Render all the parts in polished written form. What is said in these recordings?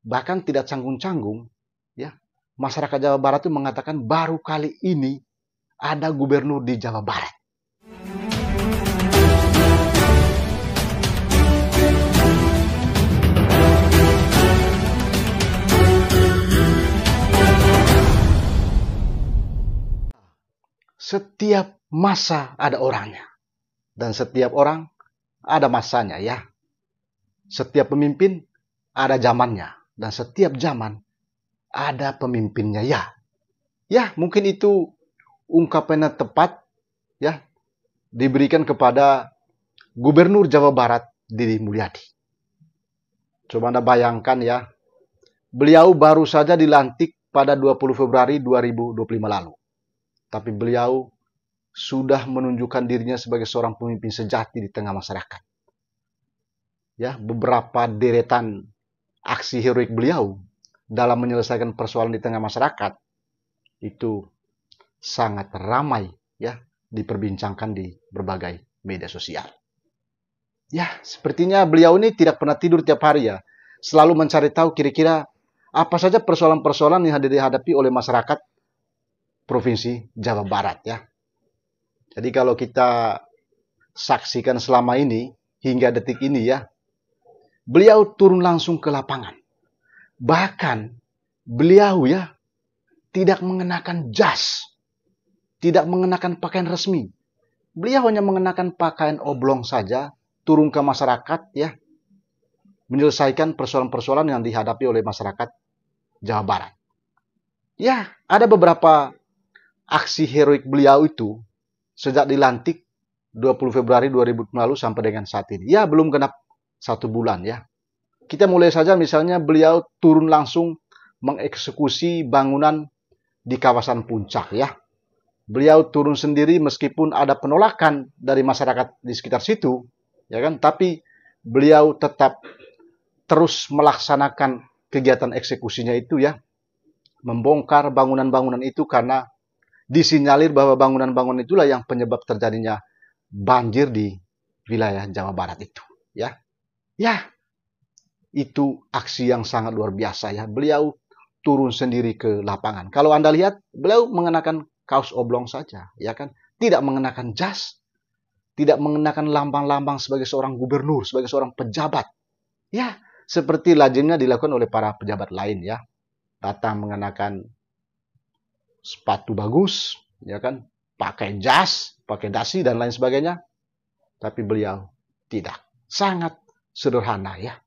bahkan tidak canggung-canggung, ya, masyarakat Jawa Barat itu mengatakan baru kali ini ada gubernur di Jawa Barat. Setiap masa ada orangnya. Dan setiap orang ada masanya, ya. Setiap pemimpin ada zamannya. Dan setiap zaman ada pemimpinnya, ya. Ya, mungkin itu ungkapannya tepat, ya, diberikan kepada Gubernur Jawa Barat Didi Mulyadi. Coba Anda bayangkan, ya. Beliau baru saja dilantik pada 20 Februari 2025 lalu. Tapi beliau sudah menunjukkan dirinya sebagai seorang pemimpin sejati di tengah masyarakat. Ya, beberapa deretan aksi heroik beliau dalam menyelesaikan persoalan di tengah masyarakat itu sangat ramai, ya, diperbincangkan di berbagai media sosial. Ya, sepertinya beliau ini tidak pernah tidur tiap hari, ya. Selalu mencari tahu kira-kira apa saja persoalan-persoalan yang dihadapi oleh masyarakat Provinsi Jawa Barat, ya. Jadi kalau kita saksikan selama ini, hingga detik ini, ya, beliau turun langsung ke lapangan. Bahkan beliau, ya, tidak mengenakan jas, tidak mengenakan pakaian resmi. Beliau hanya mengenakan pakaian oblong saja, turun ke masyarakat, ya, menyelesaikan persoalan-persoalan yang dihadapi oleh masyarakat Jawa Barat. Ya, ada beberapa aksi heroik beliau itu sejak dilantik 20 Februari 2000 lalu sampai dengan saat ini. Ya, belum genap 1 bulan, ya. Kita mulai saja misalnya beliau turun langsung mengeksekusi bangunan di kawasan Puncak, ya. Beliau turun sendiri meskipun ada penolakan dari masyarakat di sekitar situ, ya kan? Tapi beliau tetap terus melaksanakan kegiatan eksekusinya itu, ya. Membongkar bangunan-bangunan itu karena disinyalir bahwa bangunan-bangunan itulah yang penyebab terjadinya banjir di wilayah Jawa Barat itu, ya. Ya, itu aksi yang sangat luar biasa, ya. Beliau turun sendiri ke lapangan. Kalau Anda lihat, beliau mengenakan kaos oblong saja, ya kan? Tidak mengenakan jas, tidak mengenakan lambang-lambang sebagai seorang gubernur, sebagai seorang pejabat. Ya, seperti lazimnya dilakukan oleh para pejabat lain, ya. Datang mengenakan sepatu bagus, ya kan, pakai jas, pakai dasi dan lain sebagainya. Tapi beliau tidak, sangat sederhana, ya.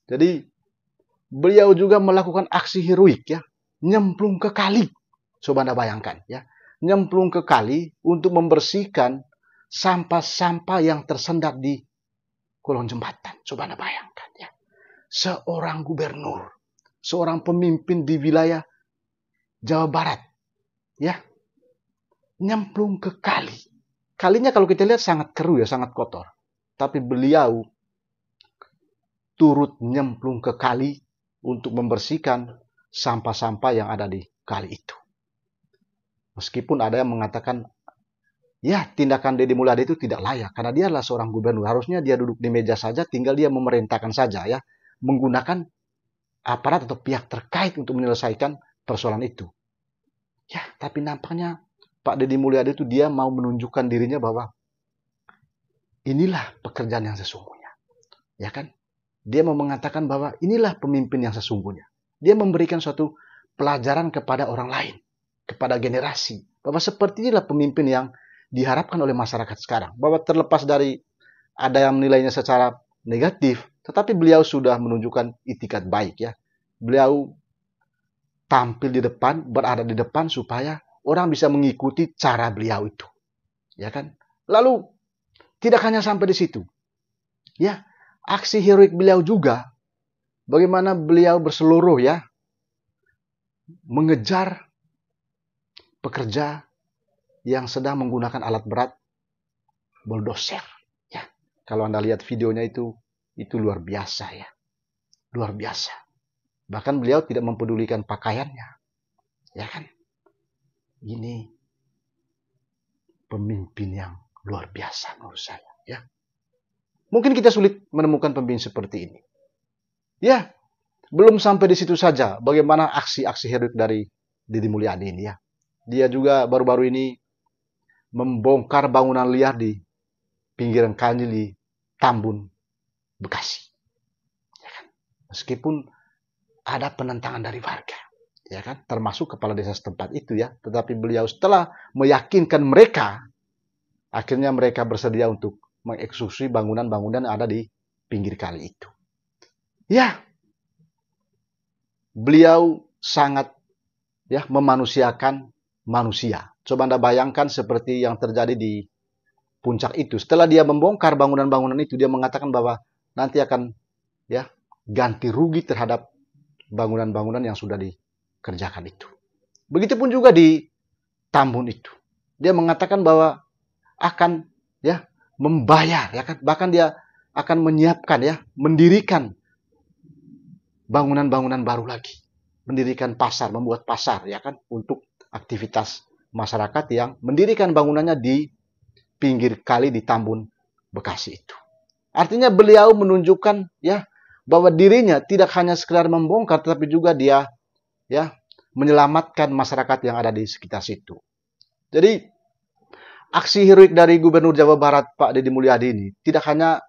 Jadi beliau juga melakukan aksi heroik, ya, nyemplung ke kali. Coba Anda bayangkan, ya, nyemplung ke kali untuk membersihkan sampah-sampah yang tersendat di kolong jembatan. Coba Anda bayangkan, ya, seorang gubernur, seorang pemimpin di wilayah Jawa Barat, ya, nyemplung ke kali. Kalinya kalau kita lihat sangat keruh, ya, sangat kotor. Tapi beliau turut nyemplung ke kali untuk membersihkan sampah-sampah yang ada di kali itu. Meskipun ada yang mengatakan, ya, tindakan Deddy Mulyadi itu tidak layak karena dia adalah seorang gubernur. Harusnya dia duduk di meja saja, tinggal dia memerintahkan saja, ya, menggunakan aparat atau pihak terkait untuk menyelesaikan persoalan itu. Ya, tapi nampaknya Pak Deddy Mulyadi itu dia mau menunjukkan dirinya bahwa inilah pekerjaan yang sesungguhnya. Ya kan? Dia mau mengatakan bahwa inilah pemimpin yang sesungguhnya. Dia memberikan suatu pelajaran kepada orang lain, kepada generasi, bahwa seperti inilah pemimpin yang diharapkan oleh masyarakat sekarang. Bahwa terlepas dari ada yang menilainya secara negatif, tetapi beliau sudah menunjukkan itikat baik, ya. Beliau tampil di depan, berada di depan supaya orang bisa mengikuti cara beliau itu. Ya kan? Lalu tidak hanya sampai di situ. Ya, aksi heroik beliau juga bagaimana beliau berseluruh, ya, mengejar pekerja yang sedang menggunakan alat berat bulldozer, ya. Kalau Anda lihat videonya itu luar biasa, ya. Luar biasa. Bahkan beliau tidak mempedulikan pakaiannya. Ya kan? Ini pemimpin yang luar biasa menurut saya, ya. Mungkin kita sulit menemukan pemimpin seperti ini. Ya, Belum sampai di situ saja, bagaimana aksi-aksi heroik dari Deddy Mulyadi ini ya. Dia juga baru-baru ini membongkar bangunan liar di pinggiran kali di Tambun, Bekasi. Ya kan? Meskipun ada penentangan dari warga, ya kan, termasuk kepala desa setempat itu ya. Tetapi beliau setelah meyakinkan mereka, akhirnya mereka bersedia untuk mengeksekusi bangunan-bangunan yang ada di pinggir kali itu. Ya, beliau sangat ya memanusiakan manusia. Coba Anda bayangkan seperti yang terjadi di puncak itu. Setelah dia membongkar bangunan-bangunan itu, dia mengatakan bahwa nanti akan ya ganti rugi terhadap bangunan-bangunan yang sudah dikerjakan itu. Begitupun juga di Tambun itu. Dia mengatakan bahwa akan ya membayar ya kan, bahkan dia akan menyiapkan ya, mendirikan bangunan-bangunan baru lagi. Mendirikan pasar, membuat pasar ya kan untuk aktivitas masyarakat yang mendirikan bangunannya di pinggir kali di Tambun, Bekasi itu. Artinya beliau menunjukkan ya bahwa dirinya tidak hanya sekedar membongkar, tetapi juga dia ya menyelamatkan masyarakat yang ada di sekitar situ. Jadi aksi heroik dari Gubernur Jawa Barat Pak Deddy Mulyadi ini tidak hanya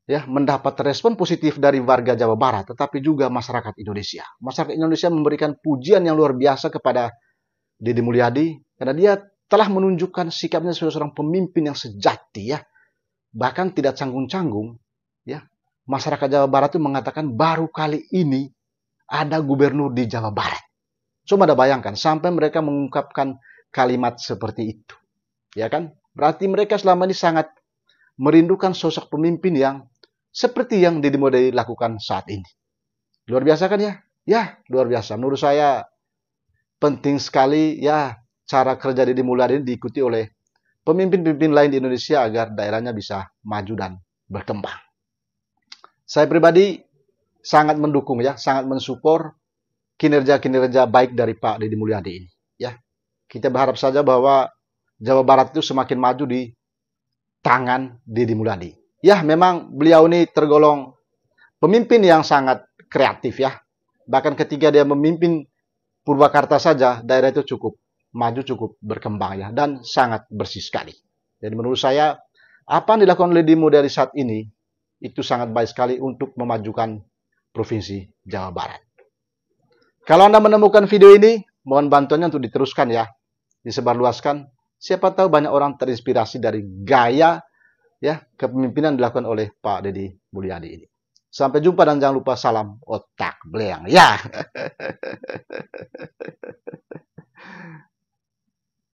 ya mendapat respon positif dari warga Jawa Barat, tetapi juga masyarakat Indonesia. Masyarakat Indonesia memberikan pujian yang luar biasa kepada Deddy Mulyadi karena dia telah menunjukkan sikapnya sebagai seorang pemimpin yang sejati ya. Bahkan tidak canggung-canggung ya. Masyarakat Jawa Barat itu mengatakan baru kali ini ada gubernur di Jawa Barat. Coba Anda bayangkan sampai mereka mengungkapkan kalimat seperti itu. Ya kan? Berarti mereka selama ini sangat merindukan sosok pemimpin yang seperti yang Deddy Mulyadi lakukan saat ini. Luar biasa kan ya? Ya, luar biasa. Menurut saya penting sekali ya cara kerja Deddy Mulyadi diikuti oleh pemimpin-pemimpin lain di Indonesia agar daerahnya bisa maju dan berkembang. Saya pribadi sangat mendukung ya, sangat mensupport kinerja-kinerja baik dari Pak Deddy Mulyadi ini. Ya, kita berharap saja bahwa Jawa Barat itu semakin maju di tangan Deddy Mulyadi. Ya, memang beliau ini tergolong pemimpin yang sangat kreatif ya. Bahkan ketika dia memimpin Purwakarta saja, daerah itu cukup maju, cukup berkembang ya, dan sangat bersih sekali. Jadi menurut saya, apa yang dilakukan oleh Deddy Mulyadi saat ini, itu sangat baik sekali untuk memajukan Provinsi Jawa Barat. Kalau Anda menemukan video ini, mohon bantuannya untuk diteruskan ya, disebarluaskan. Siapa tahu banyak orang terinspirasi dari gaya ya kepemimpinan dilakukan oleh Pak Deddy Mulyadi ini. Sampai jumpa dan jangan lupa salam otak beleang ya.